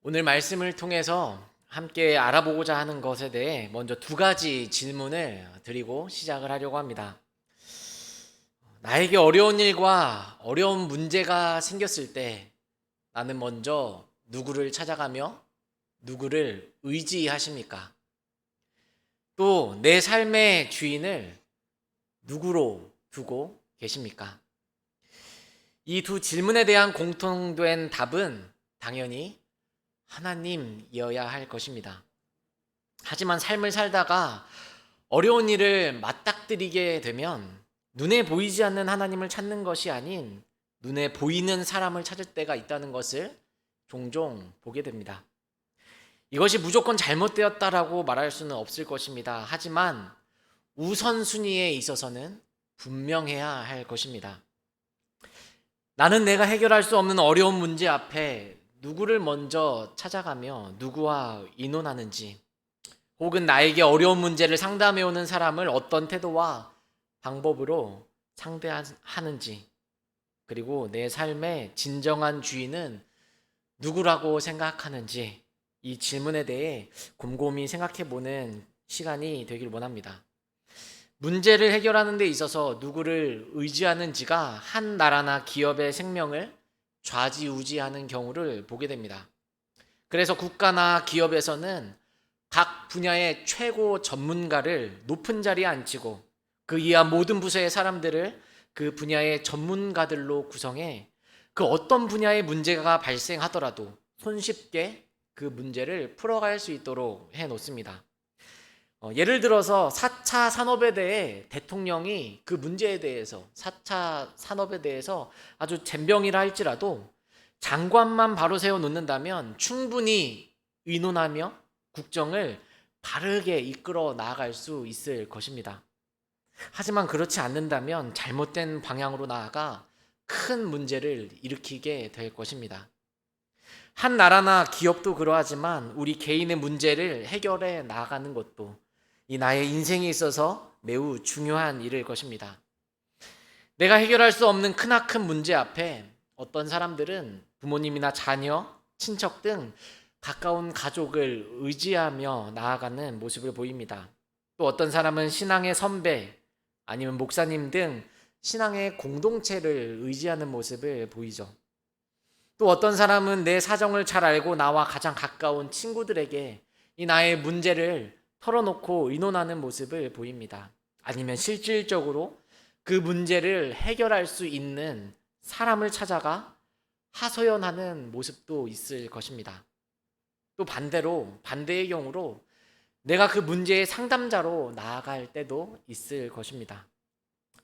오늘 말씀을 통해서 함께 알아보고자 하는 것에 대해 먼저 두 가지 질문을 드리고 시작을 하려고 합니다. 나에게 어려운 일과 어려운 문제가 생겼을 때 나는 먼저 누구를 찾아가며 누구를 의지하십니까? 또 내 삶의 주인을 누구로 두고 계십니까? 이 두 질문에 대한 공통된 답은 당연히 하나님이어야 할 것입니다. 하지만 삶을 살다가 어려운 일을 맞닥뜨리게 되면 눈에 보이지 않는 하나님을 찾는 것이 아닌 눈에 보이는 사람을 찾을 때가 있다는 것을 종종 보게 됩니다. 이것이 무조건 잘못되었다라고 말할 수는 없을 것입니다. 하지만 우선순위에 있어서는 분명해야 할 것입니다. 나는 내가 해결할 수 없는 어려운 문제 앞에 누구를 먼저 찾아가며 누구와 의논하는지, 혹은 나에게 어려운 문제를 상담해 오는 사람을 어떤 태도와 방법으로 상대하는지, 그리고 내 삶의 진정한 주인은 누구라고 생각하는지, 이 질문에 대해 곰곰이 생각해 보는 시간이 되길 원합니다. 문제를 해결하는 데 있어서 누구를 의지하는지가 한 나라나 기업의 생명을 좌지우지하는 경우를 보게 됩니다. 그래서 국가나 기업에서는 각 분야의 최고 전문가를 높은 자리에 앉히고 그 이하 모든 부서의 사람들을 그 분야의 전문가들로 구성해 그 어떤 분야의 문제가 발생하더라도 손쉽게 그 문제를 풀어갈 수 있도록 해 놓습니다. 예를 들어서 4차 산업에 대해 대통령이 그 문제에 대해서 4차 산업에 대해서 아주 젬병이라 할지라도 장관만 바로 세워 놓는다면 충분히 의논하며 국정을 바르게 이끌어 나아갈 수 있을 것입니다. 하지만 그렇지 않는다면 잘못된 방향으로 나아가 큰 문제를 일으키게 될 것입니다. 한 나라나 기업도 그러하지만 우리 개인의 문제를 해결해 나가는 것도 이 나의 인생에 있어서 매우 중요한 일일 것입니다. 내가 해결할 수 없는 크나큰 문제 앞에 어떤 사람들은 부모님이나 자녀, 친척 등 가까운 가족을 의지하며 나아가는 모습을 보입니다. 또 어떤 사람은 신앙의 선배, 아니면 목사님 등 신앙의 공동체를 의지하는 모습을 보이죠. 또 어떤 사람은 내 사정을 잘 알고 나와 가장 가까운 친구들에게 이 나의 문제를 털어놓고 의논하는 모습을 보입니다. 아니면 실질적으로 그 문제를 해결할 수 있는 사람을 찾아가 하소연하는 모습도 있을 것입니다. 또 반대의 경우로 내가 그 문제의 상담자로 나아갈 때도 있을 것입니다.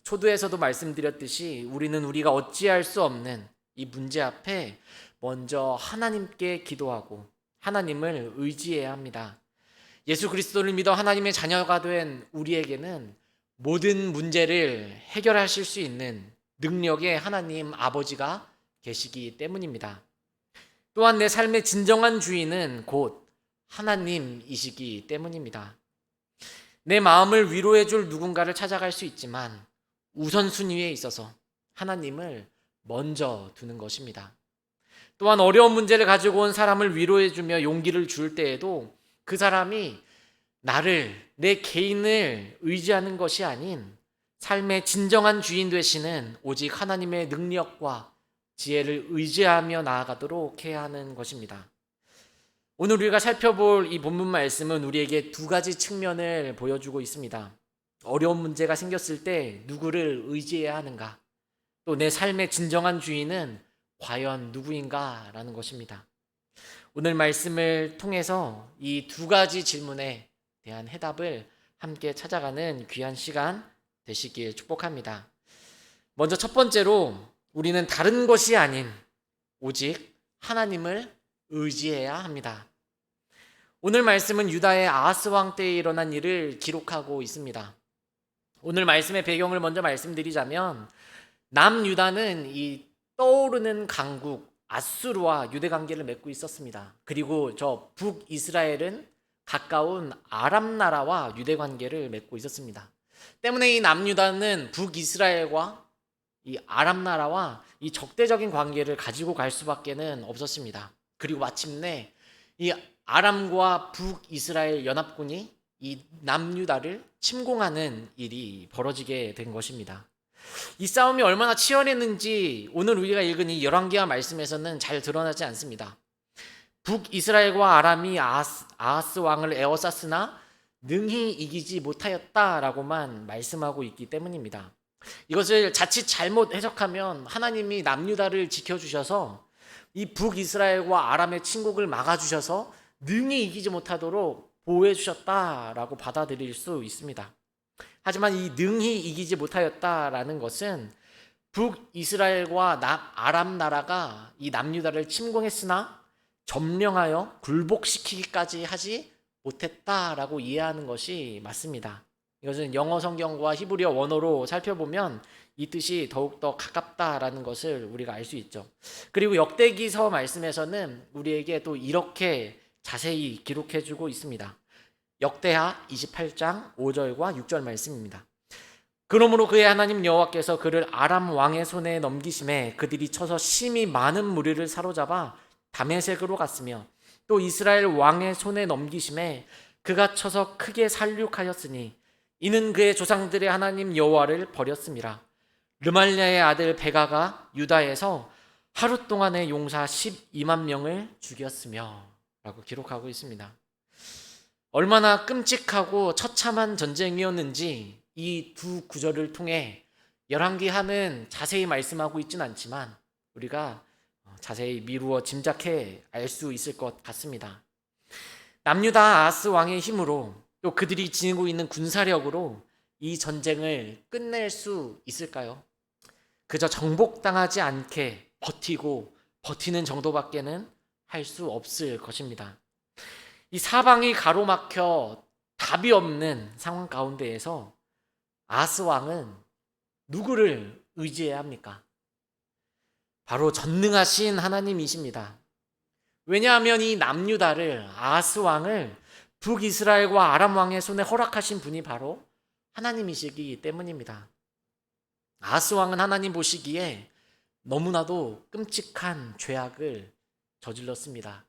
초두에서도 말씀드렸듯이 우리는 우리가 어찌할 수 없는 이 문제 앞에 먼저 하나님께 기도하고 하나님을 의지해야 합니다. 예수 그리스도를 믿어 하나님의 자녀가 된 우리에게는 모든 문제를 해결하실 수 있는 능력의 하나님 아버지가 계시기 때문입니다. 또한 내 삶의 진정한 주인은 곧 하나님이시기 때문입니다. 내 마음을 위로해 줄 누군가를 찾아갈 수 있지만 우선순위에 있어서 하나님을 먼저 두는 것입니다. 또한 어려운 문제를 가지고 온 사람을 위로해 주며 용기를 줄 때에도 그 사람이 내 개인을 의지하는 것이 아닌 삶의 진정한 주인 되시는 오직 하나님의 능력과 지혜를 의지하며 나아가도록 해야 하는 것입니다. 오늘 우리가 살펴볼 이 본문 말씀은 우리에게 두 가지 측면을 보여주고 있습니다. 어려운 문제가 생겼을 때 누구를 의지해야 하는가? 또 내 삶의 진정한 주인은 과연 누구인가라는 것입니다. 오늘 말씀을 통해서 이 두 가지 질문에 대한 해답을 함께 찾아가는 귀한 시간 되시길 축복합니다. 먼저 첫 번째로 우리는 다른 것이 아닌 오직 하나님을 의지해야 합니다. 오늘 말씀은 유다의 아하스 왕 때에 일어난 일을 기록하고 있습니다. 오늘 말씀의 배경을 먼저 말씀드리자면 남유다는 이 떠오르는 강국 아수르와 유대 관계를 맺고 있었습니다. 그리고 저 북이스라엘은 가까운 아람 나라와 유대 관계를 맺고 있었습니다. 때문에 이 남유다는 북이스라엘과 이 아람 나라와 이 적대적인 관계를 가지고 갈 수밖에는 없었습니다. 그리고 마침내 이 아람과 북이스라엘 연합군이 이 남유다를 침공하는 일이 벌어지게 된 것입니다. 이 싸움이 얼마나 치열했는지 오늘 우리가 읽은 이 열왕기하 말씀에서는 잘 드러나지 않습니다. 북이스라엘과 아람이 아하스 왕을 에워쌌으나 능히 이기지 못하였다라고만 말씀하고 있기 때문입니다. 이것을 자칫 잘못 해석하면 하나님이 남유다를 지켜주셔서 이 북이스라엘과 아람의 침공을 막아주셔서 능히 이기지 못하도록 보호해 주셨다라고 받아들일 수 있습니다. 하지만 이 능히 이기지 못하였다라는 것은 북이스라엘과 아람 나라가 이 남유다를 침공했으나 점령하여 굴복시키기까지 하지 못했다라고 이해하는 것이 맞습니다. 이것은 영어 성경과 히브리어 원어로 살펴보면 이 뜻이 더욱더 가깝다라는 것을 우리가 알 수 있죠. 그리고 역대기서 말씀에서는 우리에게 또 이렇게 자세히 기록해주고 있습니다. 역대하 28장 5절과 6절 말씀입니다. 그러므로 그의 하나님 여호와께서 그를 아람 왕의 손에 넘기심에 그들이 쳐서 심히 많은 무리를 사로잡아 다메섹으로 갔으며 또 이스라엘 왕의 손에 넘기심에 그가 쳐서 크게 살육하였으니 이는 그의 조상들의 하나님 여호와를 버렸음이라. 르말랴의 아들 베가가 유다에서 하루 동안의 용사 12만 명을 죽였으며 라고 기록하고 있습니다. 얼마나 끔찍하고 처참한 전쟁이었는지 이 두 구절을 통해 열왕기하는 자세히 말씀하고 있지는 않지만 우리가 자세히 미루어 짐작해 알 수 있을 것 같습니다. 남유다 아하스 왕의 힘으로 또 그들이 지니고 있는 군사력으로 이 전쟁을 끝낼 수 있을까요? 그저 정복당하지 않게 버티는 정도밖에는 할 수 없을 것입니다. 이 사방이 가로막혀 답이 없는 상황 가운데에서 아하스 왕은 누구를 의지해야 합니까? 바로 전능하신 하나님이십니다. 왜냐하면 이 남유다를 아하스 왕을 북이스라엘과 아람 왕의 손에 허락하신 분이 바로 하나님이시기 때문입니다. 아하스 왕은 하나님 보시기에 너무나도 끔찍한 죄악을 저질렀습니다.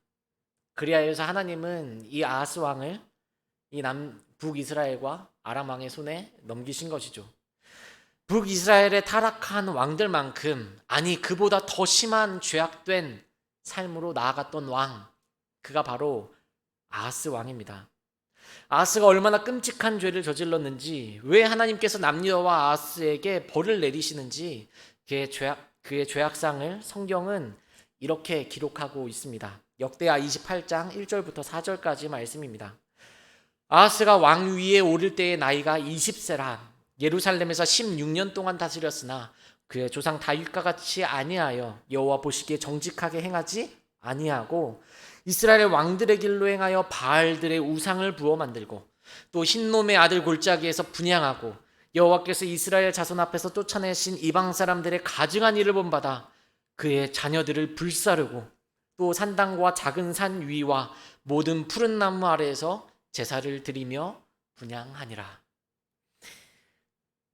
그리하여서 하나님은 이 아하스 왕을 이 북이스라엘과 아람 왕의 손에 넘기신 것이죠. 북이스라엘의 타락한 왕들만큼, 아니 그보다 더 심한 죄악된 삶으로 나아갔던 왕, 그가 바로 아하스 왕입니다. 아하스가 얼마나 끔찍한 죄를 저질렀는지, 왜 하나님께서 남유다와 아하스에게 벌을 내리시는지 그의 죄악상을 성경은 이렇게 기록하고 있습니다. 역대하 28장 1절부터 4절까지 말씀입니다. 아하스가 왕 위에 오를 때의 나이가 20세라 예루살렘에서 16년 동안 다스렸으나 그의 조상 다윗과 같이 아니하여 여호와 보시기에 정직하게 행하지 아니하고 이스라엘 왕들의 길로 행하여 바알들의 우상을 부어 만들고 또 흰놈의 아들 골짜기에서 분향하고 여호와께서 이스라엘 자손 앞에서 쫓아내신 이방 사람들의 가증한 일을 본받아 그의 자녀들을 불사르고 또 산당과 작은 산 위와 모든 푸른 나무 아래에서 제사를 드리며 분향하니라.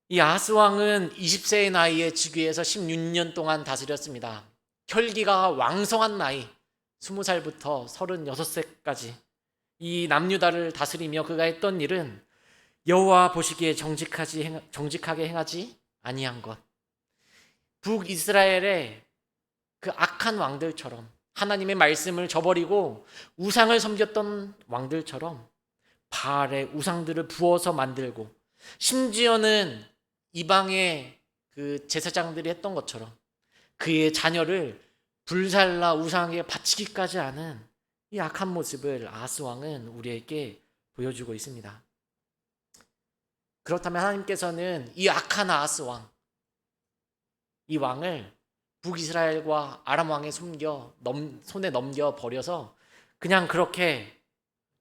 이 아하스 왕은 20세의 나이에 즉위해서 16년 동안 다스렸습니다. 혈기가 왕성한 나이 20살부터 36세까지 이 남유다를 다스리며 그가 했던 일은 여호와 보시기에 정직하게 행하지 아니한 것, 북이스라엘의 그 악한 왕들처럼 하나님의 말씀을 저버리고 우상을 섬겼던 왕들처럼 바알의 우상들을 부어서 만들고 심지어는 이방의 그 제사장들이 했던 것처럼 그의 자녀를 불살라 우상에게 바치기까지 하는 이 악한 모습을 아하스 왕은 우리에게 보여주고 있습니다. 그렇다면 하나님께서는 이 악한 아하스 왕, 이 왕을 북이스라엘과 아람 왕에 손에 넘겨 버려서 그냥 그렇게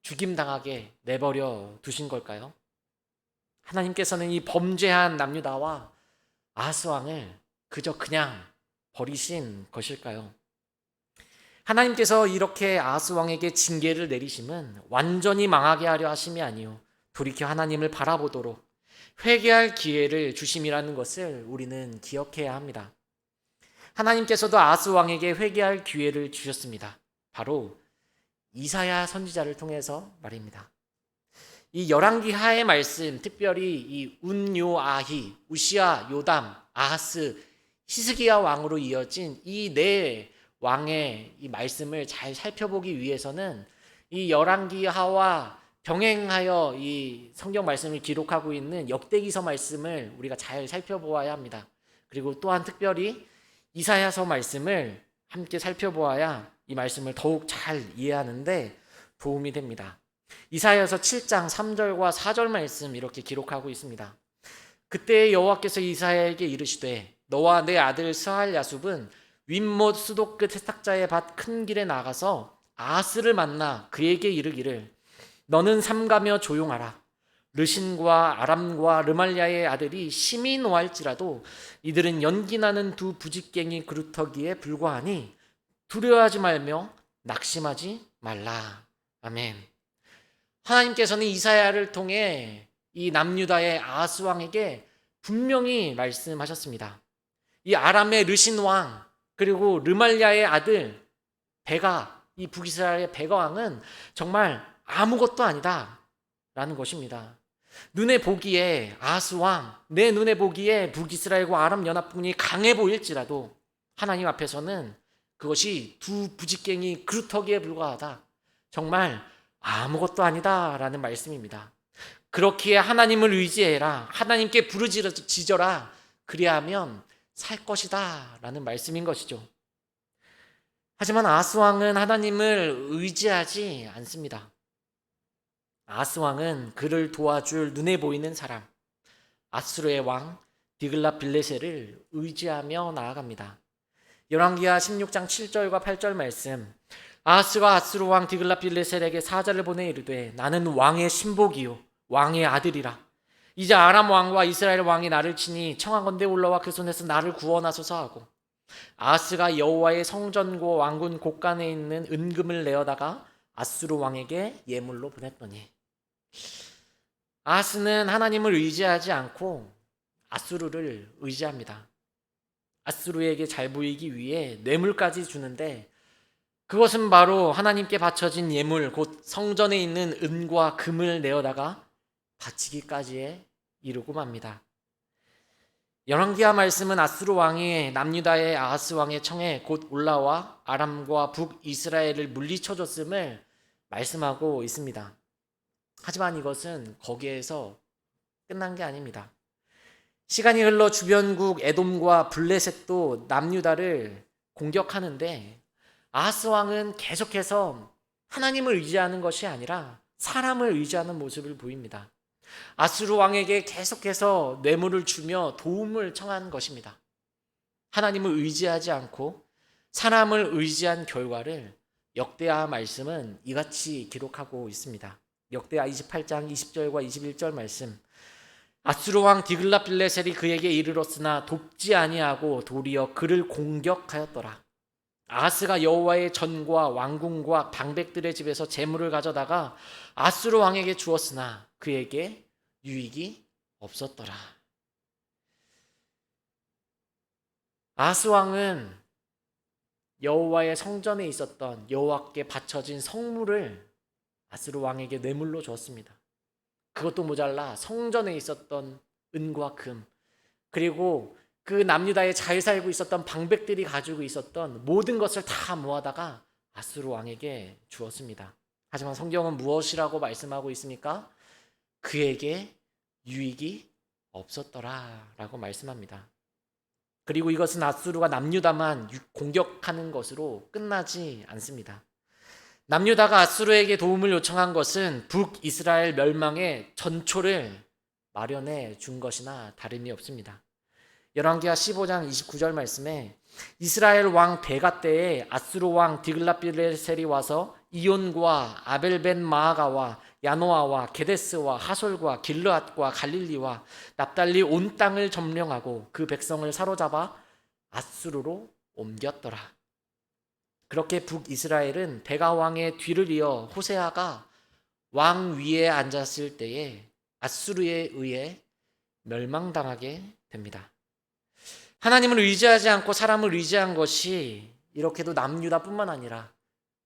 죽임당하게 내버려 두신 걸까요? 하나님께서는 이 범죄한 남유다와 아하스 왕을 그저 그냥 버리신 것일까요? 하나님께서 이렇게 아하스 왕에게 징계를 내리심은 완전히 망하게 하려 하심이 아니요 돌이켜 하나님을 바라보도록 회개할 기회를 주심이라는 것을 우리는 기억해야 합니다. 하나님께서도 아하스 왕에게 회개할 기회를 주셨습니다. 바로 이사야 선지자를 통해서 말입니다. 이 열왕기 하의 말씀, 특별히 이 운요아히, 우시아, 요담, 아하스, 히스기야 왕으로 이어진 이 네 왕의 이 말씀을 잘 살펴보기 위해서는 이 열왕기 하와 병행하여 이 성경 말씀을 기록하고 있는 역대기서 말씀을 우리가 잘 살펴보아야 합니다. 그리고 또한 특별히 이사야서 말씀을 함께 살펴보아야 이 말씀을 더욱 잘 이해하는데 도움이 됩니다. 이사야서 7장 3절과 4절 말씀 이렇게 기록하고 있습니다. 그때 여호와께서 이사야에게 이르시되 너와 내 아들 스알야숲은 윗못 수도 끝 세탁자의 밭 큰 길에 나가서 아하스를 만나 그에게 이르기를 너는 삼가며 조용하라. 르신과 아람과 르말랴의 아들이 심히 노할지라도 이들은 연기나는 두 부직갱이 그루터기에 불과하니 두려워하지 말며 낙심하지 말라. 아멘. 하나님께서는 이사야를 통해 이 남유다의 아하스 왕에게 분명히 말씀하셨습니다. 이 아람의 르신 왕 그리고 르말랴의 아들 베가, 이 북이스라엘의 베가 왕은 정말 아무것도 아니다 라는 것입니다. 눈에 보기에 아하스 왕, 내 눈에 보기에 북이스라엘과 아람 연합군이 강해 보일지라도 하나님 앞에서는 그것이 두 부직갱이 그루터기에 불과하다. 정말 아무것도 아니다 라는 말씀입니다. 그렇기에 하나님을 의지해라. 하나님께 부르짖어라. 그리하면 살 것이다 라는 말씀인 것이죠. 하지만 아하스 왕은 하나님을 의지하지 않습니다. 아하스 왕은 그를 도와줄 눈에 보이는 사람, 아수르의 왕 디글랏 빌레셀을 의지하며 나아갑니다. 열왕기하 16장 7절과 8절 말씀, 아하스가 아수르 왕 디글랏 빌레셀에게 사자를 보내 이르되 나는 왕의 신복이요 왕의 아들이라. 이제 아람 왕과 이스라엘 왕이 나를 치니 청하건대 올라와 그 손에서 나를 구원하소서 하고, 아하스가 여호와의 성전과 왕군 곳간에 있는 은금을 내어다가 아수르 왕에게 예물로 보냈더니, 아하스는 하나님을 의지하지 않고 아수르를 의지합니다. 아수르에게 잘 보이기 위해 뇌물까지 주는데 그것은 바로 하나님께 바쳐진 예물, 곧 성전에 있는 은과 금을 내어다가 바치기까지에 이르고 맙니다. 열왕기하 말씀은 아수르 왕이 남유다의 아하스 왕의 청에 곧 올라와 아람과 북이스라엘을 물리쳐줬음을 말씀하고 있습니다. 하지만 이것은 거기에서 끝난 게 아닙니다. 시간이 흘러 주변국 에돔과 블레셋도 남유다를 공격하는데 아하스 왕은 계속해서 하나님을 의지하는 것이 아니라 사람을 의지하는 모습을 보입니다. 아수르 왕에게 계속해서 뇌물을 주며 도움을 청한 것입니다. 하나님을 의지하지 않고 사람을 의지한 결과를 역대하 말씀은 이같이 기록하고 있습니다. 역대하 28장 20절과 21절 말씀, 아수르 왕 디글랏 빌레셀이 그에게 이르렀으나 돕지 아니하고 도리어 그를 공격하였더라. 아하스가 여호와의 전과 왕궁과 방백들의 집에서 재물을 가져다가 아수르 왕에게 주었으나 그에게 유익이 없었더라. 아하스 왕은 여호와의 성전에 있었던 여호와께 바쳐진 성물을 아수르 왕에게 뇌물로 줬습니다. 그것도 모자라 성전에 있었던 은과 금, 그리고 그 남유다에 잘 살고 있었던 방백들이 가지고 있었던 모든 것을 다 모아다가 아수르 왕에게 주었습니다. 하지만 성경은 무엇이라고 말씀하고 있습니까? 그에게 유익이 없었더라 라고 말씀합니다. 그리고 이것은 아수르가 남유다만 공격하는 것으로 끝나지 않습니다. 남유다가 아수르에게 도움을 요청한 것은 북이스라엘 멸망의 전초를 마련해 준 것이나 다름이 없습니다. 열왕기하 15장 29절 말씀에 이스라엘 왕 베가 때에 아수르 왕 디글랏 빌레셀이 와서 이온과 아벨벤 마아가와 야노아와 게데스와 하솔과 길르앗과 갈릴리와 납달리 온 땅을 점령하고 그 백성을 사로잡아 아수르로 옮겼더라. 그렇게 북이스라엘은 베가 왕의 뒤를 이어 호세아가 왕 위에 앉았을 때에 아수르에 의해 멸망당하게 됩니다. 하나님을 의지하지 않고 사람을 의지한 것이 이렇게도 남유다뿐만 아니라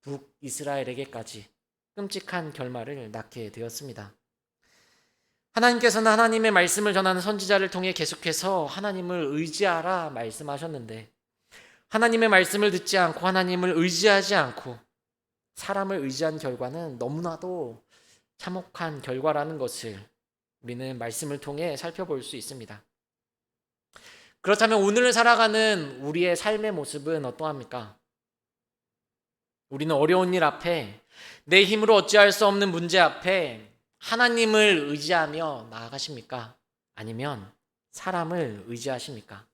북이스라엘에게까지 끔찍한 결말을 낳게 되었습니다. 하나님께서는 하나님의 말씀을 전하는 선지자를 통해 계속해서 하나님을 의지하라 말씀하셨는데, 하나님의 말씀을 듣지 않고 하나님을 의지하지 않고 사람을 의지한 결과는 너무나도 참혹한 결과라는 것을 우리는 말씀을 통해 살펴볼 수 있습니다. 그렇다면 오늘 살아가는 우리의 삶의 모습은 어떠합니까? 우리는 어려운 일 앞에, 내 힘으로 어찌할 수 없는 문제 앞에 하나님을 의지하며 나아가십니까? 아니면 사람을 의지하십니까?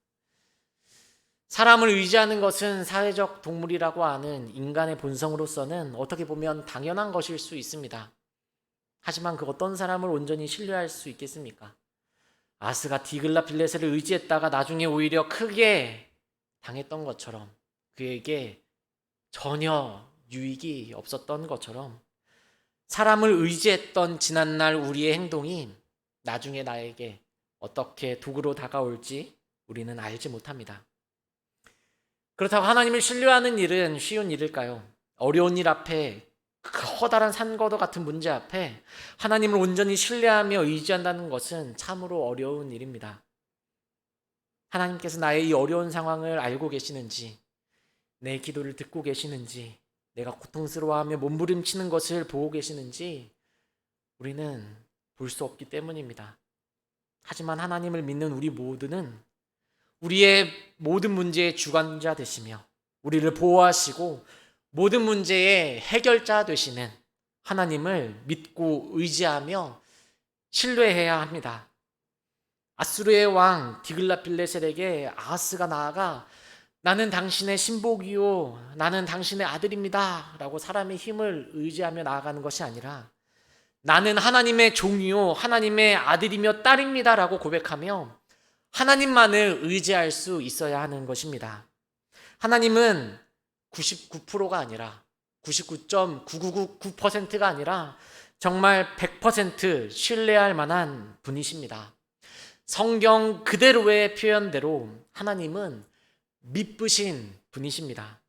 사람을 의지하는 것은 사회적 동물이라고 하는 인간의 본성으로서는 어떻게 보면 당연한 것일 수 있습니다. 하지만 그 어떤 사람을 온전히 신뢰할 수 있겠습니까? 아스가 디글라필레셋을 의지했다가 나중에 오히려 크게 당했던 것처럼, 그에게 전혀 유익이 없었던 것처럼, 사람을 의지했던 지난날 우리의 행동이 나중에 나에게 어떻게 도구로 다가올지 우리는 알지 못합니다. 그렇다고 하나님을 신뢰하는 일은 쉬운 일일까요? 어려운 일 앞에, 그 커다란 산과도 같은 문제 앞에 하나님을 온전히 신뢰하며 의지한다는 것은 참으로 어려운 일입니다. 하나님께서 나의 이 어려운 상황을 알고 계시는지, 내 기도를 듣고 계시는지, 내가 고통스러워하며 몸부림치는 것을 보고 계시는지 우리는 볼 수 없기 때문입니다. 하지만 하나님을 믿는 우리 모두는 우리의 모든 문제의 주관자 되시며 우리를 보호하시고 모든 문제의 해결자 되시는 하나님을 믿고 의지하며 신뢰해야 합니다. 아수르의 왕 디글라필레셀에게 아하스가 나아가 나는 당신의 신복이요, 나는 당신의 아들입니다 라고 사람의 힘을 의지하며 나아가는 것이 아니라 나는 하나님의 종이요, 하나님의 아들이며 딸입니다 라고 고백하며 하나님만을 의지할 수 있어야 하는 것입니다. 하나님은 99%가 아니라 99.9999%가 아니라 정말 100% 신뢰할 만한 분이십니다. 성경 그대로의 표현대로 하나님은 미쁘신 분이십니다.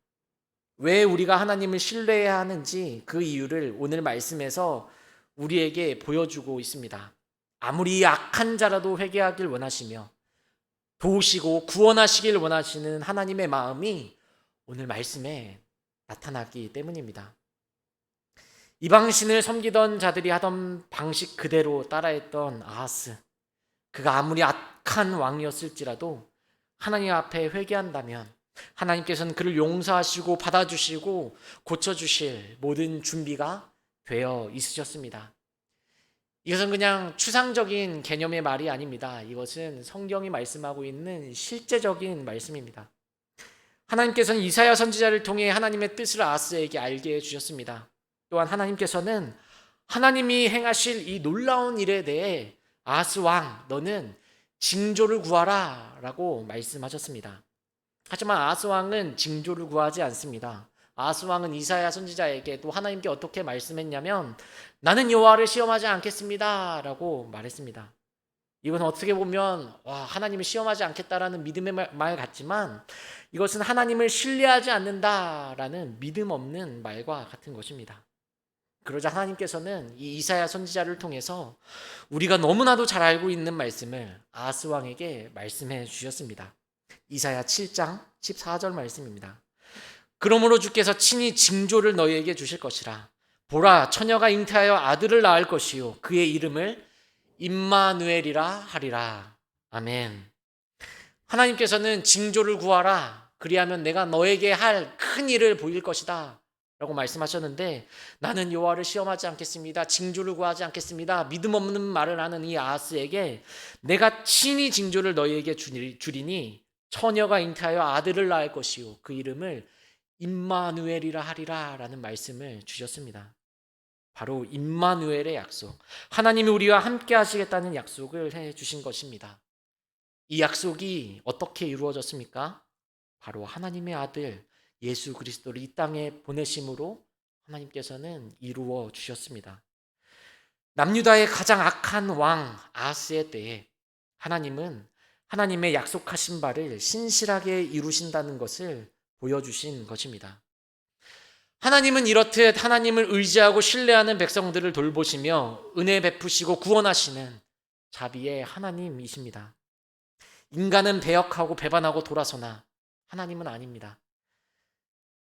왜 우리가 하나님을 신뢰해야 하는지 그 이유를 오늘 말씀에서 우리에게 보여주고 있습니다. 아무리 악한 자라도 회개하길 원하시며 도우시고 구원하시길 원하시는 하나님의 마음이 오늘 말씀에 나타나기 때문입니다. 이방신을 섬기던 자들이 하던 방식 그대로 따라했던 아하스, 그가 아무리 악한 왕이었을지라도 하나님 앞에 회개한다면 하나님께서는 그를 용서하시고 받아주시고 고쳐주실 모든 준비가 되어 있으셨습니다. 이것은 그냥 추상적인 개념의 말이 아닙니다. 이것은 성경이 말씀하고 있는 실제적인 말씀입니다. 하나님께서는 이사야 선지자를 통해 하나님의 뜻을 아하스에게 알게 해주셨습니다. 또한 하나님께서는 하나님이 행하실 이 놀라운 일에 대해 아하스 왕, 너는 징조를 구하라 라고 말씀하셨습니다. 하지만 아하스 왕은 징조를 구하지 않습니다. 아하스 왕은 이사야 선지자에게 또 하나님께 어떻게 말씀했냐면 나는 여호와를 시험하지 않겠습니다 라고 말했습니다. 이건 어떻게 보면 하나님을 시험하지 않겠다라는 믿음의 말 같지만 이것은 하나님을 신뢰하지 않는다라는 믿음 없는 말과 같은 것입니다. 그러자 하나님께서는 이 이사야 선지자를 통해서 우리가 너무나도 잘 알고 있는 말씀을 아하스 왕에게 말씀해 주셨습니다. 이사야 7장 14절 말씀입니다. 그러므로 주께서 친히 징조를 너희에게 주실 것이라. 보라, 처녀가 잉태하여 아들을 낳을 것이요 그의 이름을 임마누엘이라 하리라. 아멘. 하나님께서는 징조를 구하라. 그리하면 내가 너에게 할 큰 일을 보일 것이다 라고 말씀하셨는데 나는 여호와를 시험하지 않겠습니다. 징조를 구하지 않겠습니다. 믿음 없는 말을 하는 이 아하스에게 내가 친히 징조를 너희에게 주리니 처녀가 잉태하여 아들을 낳을 것이요 그 이름을 임마누엘이라 하리라 라는 말씀을 주셨습니다. 바로 임마누엘의 약속, 하나님이 우리와 함께 하시겠다는 약속을 해주신 것입니다. 이 약속이 어떻게 이루어졌습니까? 바로 하나님의 아들 예수 그리스도를 이 땅에 보내심으로 하나님께서는 이루어 주셨습니다. 남유다의 가장 악한 왕 아하스의 때에 하나님은 하나님의 약속하신 바를 신실하게 이루신다는 것을 보여주신 것입니다. 하나님은 이렇듯 하나님을 의지하고 신뢰하는 백성들을 돌보시며 은혜 베푸시고 구원하시는 자비의 하나님이십니다. 인간은 배역하고 배반하고 돌아서나 하나님은 아닙니다.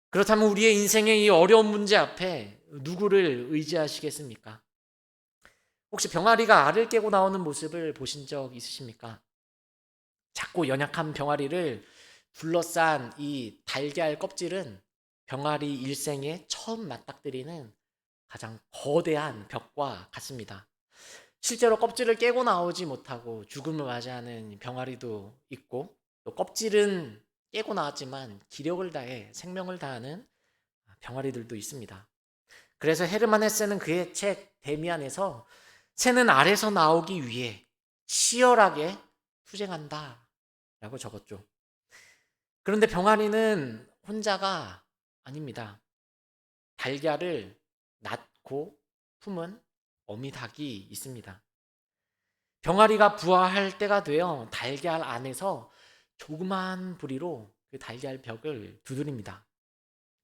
그렇다면 우리의 인생의 이 어려운 문제 앞에 누구를 의지하시겠습니까? 혹시 병아리가 알을 깨고 나오는 모습을 보신 적 있으십니까? 작고 연약한 병아리를 둘러싼 이 달걀 껍질은 병아리 일생에 처음 맞닥뜨리는 가장 거대한 벽과 같습니다. 실제로 껍질을 깨고 나오지 못하고 죽음을 맞이하는 병아리도 있고, 또 껍질은 깨고 나왔지만 기력을 다해 생명을 다하는 병아리들도 있습니다. 그래서 헤르만 헤세는 그의 책 데미안에서 새는 알에서 나오기 위해 치열하게 투쟁한다 라고 적었죠. 그런데 병아리는 혼자가 아닙니다. 달걀을 낳고 품은 어미닭이 있습니다. 병아리가 부화할 때가 되어 달걀 안에서 조그만 부리로 그 달걀 벽을 두드립니다.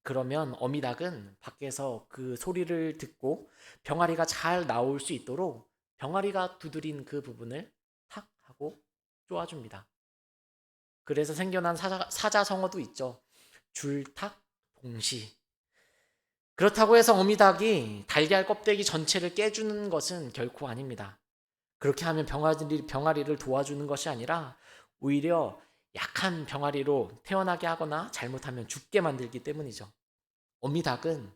그러면 어미닭은 밖에서 그 소리를 듣고 병아리가 잘 나올 수 있도록 병아리가 두드린 그 부분을 탁 하고 쪼아줍니다. 그래서 생겨난 사자성어도 있죠. 줄탁 동시. 그렇다고 해서 어미닭이 달걀 껍데기 전체를 깨주는 것은 결코 아닙니다. 그렇게 하면 병아리를 도와주는 것이 아니라 오히려 약한 병아리로 태어나게 하거나 잘못하면 죽게 만들기 때문이죠. 어미닭은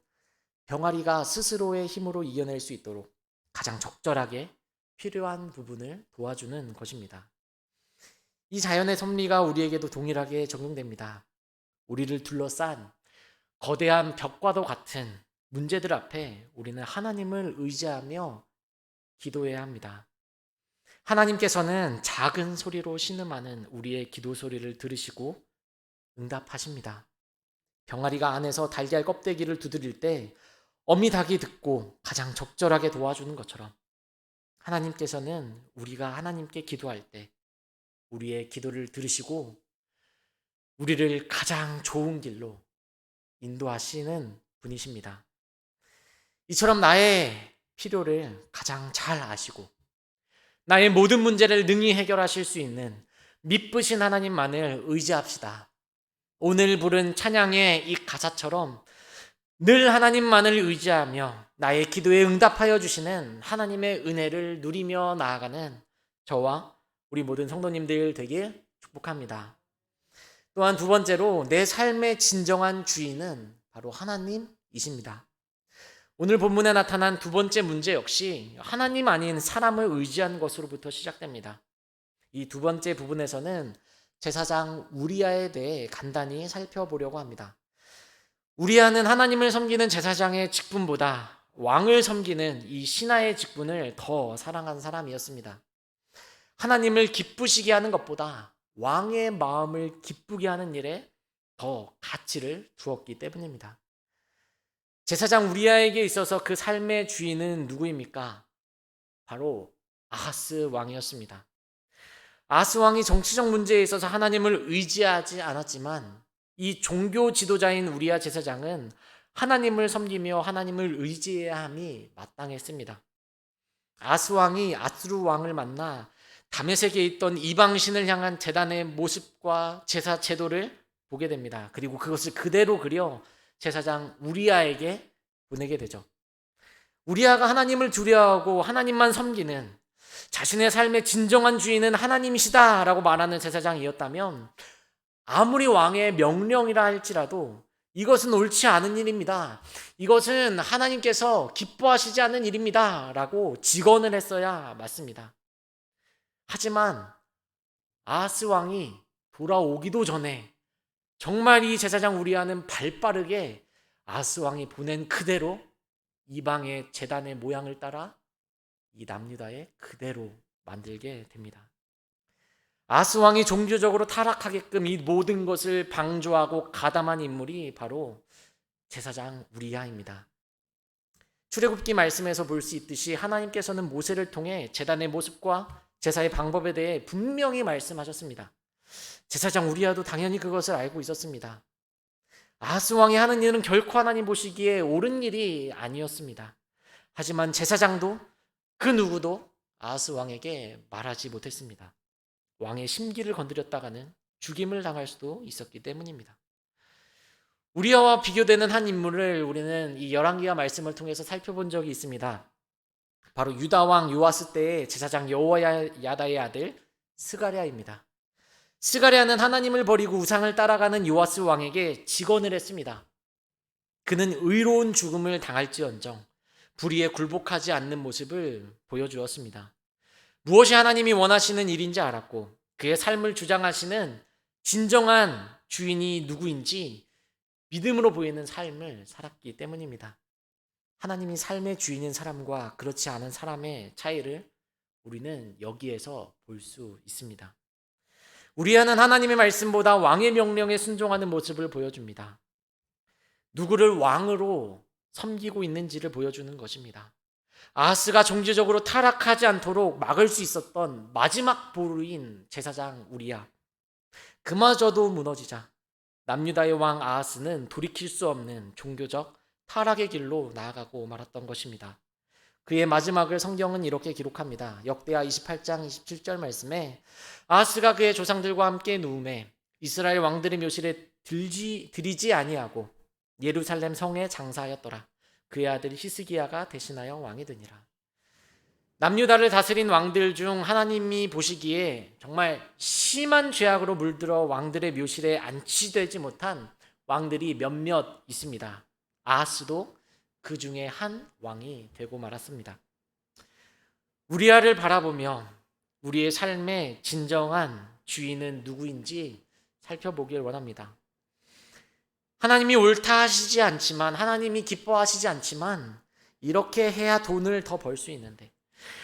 병아리가 스스로의 힘으로 이겨낼 수 있도록 가장 적절하게 필요한 부분을 도와주는 것입니다. 이 자연의 섭리가 우리에게도 동일하게 적용됩니다. 우리를 둘러싼 거대한 벽과도 같은 문제들 앞에 우리는 하나님을 의지하며 기도해야 합니다. 하나님께서는 작은 소리로 신음하는 우리의 기도 소리를 들으시고 응답하십니다. 병아리가 안에서 달걀 껍데기를 두드릴 때 어미닭이 듣고 가장 적절하게 도와주는 것처럼 하나님께서는 우리가 하나님께 기도할 때 우리의 기도를 들으시고 우리를 가장 좋은 길로 인도하시는 분이십니다. 이처럼 나의 필요를 가장 잘 아시고 나의 모든 문제를 능히 해결하실 수 있는 미쁘신 하나님만을 의지합시다. 오늘 부른 찬양의 이 가사처럼 늘 하나님만을 의지하며 나의 기도에 응답하여 주시는 하나님의 은혜를 누리며 나아가는 저와 우리 모든 성도님들 되길 축복합니다. 또한 두 번째로 내 삶의 진정한 주인은 바로 하나님이십니다. 오늘 본문에 나타난 두 번째 문제 역시 하나님 아닌 사람을 의지한 것으로부터 시작됩니다. 이 두 번째 부분에서는 제사장 우리아에 대해 간단히 살펴보려고 합니다. 우리아는 하나님을 섬기는 제사장의 직분보다 왕을 섬기는 이 신하의 직분을 더 사랑한 사람이었습니다. 하나님을 기쁘시게 하는 것보다 왕의 마음을 기쁘게 하는 일에 더 가치를 두었기 때문입니다. 제사장 우리아에게 있어서 그 삶의 주인은 누구입니까? 바로 아하스 왕이었습니다. 아하스 왕이 정치적 문제에 있어서 하나님을 의지하지 않았지만 이 종교 지도자인 우리아 제사장은 하나님을 섬기며 하나님을 의지해야 함이 마땅했습니다. 아하스 왕이 아스루 왕을 만나 다메섹에 있던 이방신을 향한 제단의 모습과 제사 제도를 보게 됩니다. 그리고 그것을 그대로 그려 제사장 우리아에게 보내게 되죠. 우리아가 하나님을 두려워하고 하나님만 섬기는 자신의 삶의 진정한 주인은 하나님이시다라고 말하는 제사장이었다면 아무리 왕의 명령이라 할지라도 이것은 옳지 않은 일입니다. 이것은 하나님께서 기뻐하시지 않는 일입니다. 라고 직언을 했어야 맞습니다. 하지만 아하스 왕이 돌아오기도 전에 정말 이 제사장 우리아는 발빠르게 아하스 왕이 보낸 그대로 이방의 제단의 모양을 따라 이 남유다에 그대로 만들게 됩니다. 아하스 왕이 종교적으로 타락하게끔 이 모든 것을 방조하고 가담한 인물이 바로 제사장 우리아입니다. 출애굽기 말씀에서 볼 수 있듯이 하나님께서는 모세를 통해 제단의 모습과 제사의 방법에 대해 분명히 말씀하셨습니다. 제사장 우리아도 당연히 그것을 알고 있었습니다. 아하스 왕이 하는 일은 결코 하나님 보시기에 옳은 일이 아니었습니다. 하지만 제사장도 그 누구도 아하스 왕에게 말하지 못했습니다. 왕의 심기를 건드렸다가는 죽임을 당할 수도 있었기 때문입니다. 우리와 비교되는 한 인물을 우리는 이 열왕기하 말씀을 통해서 살펴본 적이 있습니다. 바로 유다 왕 요아스 때의 제사장 여호야다의 아들 스가랴입니다. 스가랴는 하나님을 버리고 우상을 따라가는 요아스 왕에게 직언을 했습니다. 그는 의로운 죽음을 당할지언정 불의에 굴복하지 않는 모습을 보여주었습니다. 무엇이 하나님이 원하시는 일인지 알았고 그의 삶을 주장하시는 진정한 주인이 누구인지 믿음으로 보이는 삶을 살았기 때문입니다. 하나님이 삶의 주인인 사람과 그렇지 않은 사람의 차이를 우리는 여기에서 볼 수 있습니다. 우리아는 하나님의 말씀보다 왕의 명령에 순종하는 모습을 보여줍니다. 누구를 왕으로 섬기고 있는지를 보여주는 것입니다. 아하스가 종교적으로 타락하지 않도록 막을 수 있었던 마지막 보루인 제사장 우리야, 그마저도 무너지자 남유다의 왕 아하스는 돌이킬 수 없는 종교적 타락의 길로 나아가고 말았던 것입니다. 그의 마지막을 성경은 이렇게 기록합니다. 역대하 28장 27절 말씀에 아하스가 그의 조상들과 함께 누움에 이스라엘 왕들의 묘실에 들이지 아니하고 예루살렘 성에 장사하였더라. 그의 아들 히스기야가 대신하여 왕이 되니라. 남유다를 다스린 왕들 중 하나님이 보시기에 정말 심한 죄악으로 물들어 왕들의 묘실에 안치되지 못한 왕들이 몇몇 있습니다. 아하스도 그 중에 한 왕이 되고 말았습니다. 우리아를 바라보며 우리의 삶의 진정한 주인은 누구인지 살펴보길 원합니다. 하나님이 옳다 하시지 않지만, 하나님이 기뻐하시지 않지만 이렇게 해야 돈을 더 벌 수 있는데,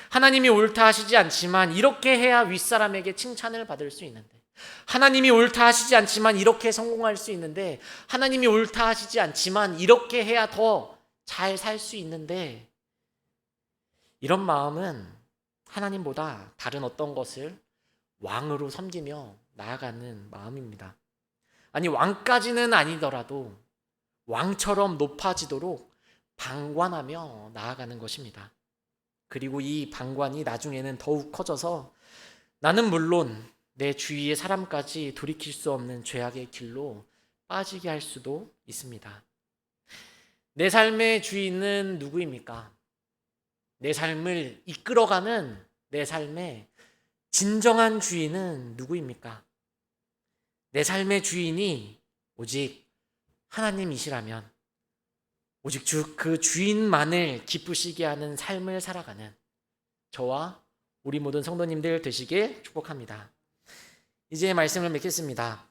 하나님이 옳다 하시지 않지만 이렇게 해야 윗사람에게 칭찬을 받을 수 있는데, 하나님이 옳다 하시지 않지만 이렇게 성공할 수 있는데, 하나님이 옳다 하시지 않지만 이렇게 해야 더 잘 살 수 있는데, 이런 마음은 하나님보다 다른 어떤 것을 왕으로 섬기며 나아가는 마음입니다. 아니, 왕까지는 아니더라도 왕처럼 높아지도록 방관하며 나아가는 것입니다. 그리고 이 방관이 나중에는 더욱 커져서 나는 물론 내 주위의 사람까지 돌이킬 수 없는 죄악의 길로 빠지게 할 수도 있습니다. 내 삶의 주인은 누구입니까? 내 삶을 이끌어가는 내 삶의 진정한 주인은 누구입니까? 내 삶의 주인이 오직 하나님이시라면, 오직 그 주인만을 기쁘시게 하는 삶을 살아가는 저와 우리 모든 성도님들 되시길 축복합니다. 이제 말씀을 맺겠습니다.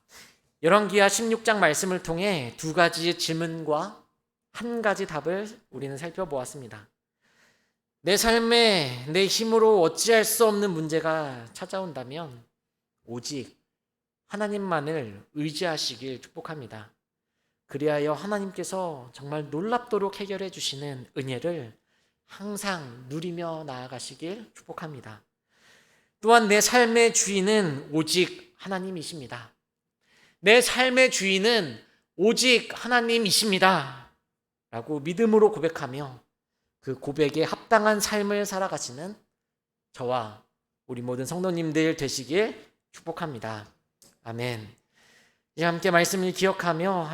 열왕기하 16장 말씀을 통해 두 가지의 질문과 한 가지 답을 우리는 살펴보았습니다. 내 삶에 내 힘으로 어찌할 수 없는 문제가 찾아온다면 오직 하나님만을 의지하시길 축복합니다. 그리하여 하나님께서 정말 놀랍도록 해결해 주시는 은혜를 항상 누리며 나아가시길 축복합니다. 또한 내 삶의 주인은 오직 하나님이십니다. 내 삶의 주인은 오직 하나님이십니다 라고 믿음으로 고백하며 그 고백에 합당한 삶을 살아가시는 저와 우리 모든 성도님들 되시길 축복합니다. 아멘. 이제 함께 말씀을 기억하며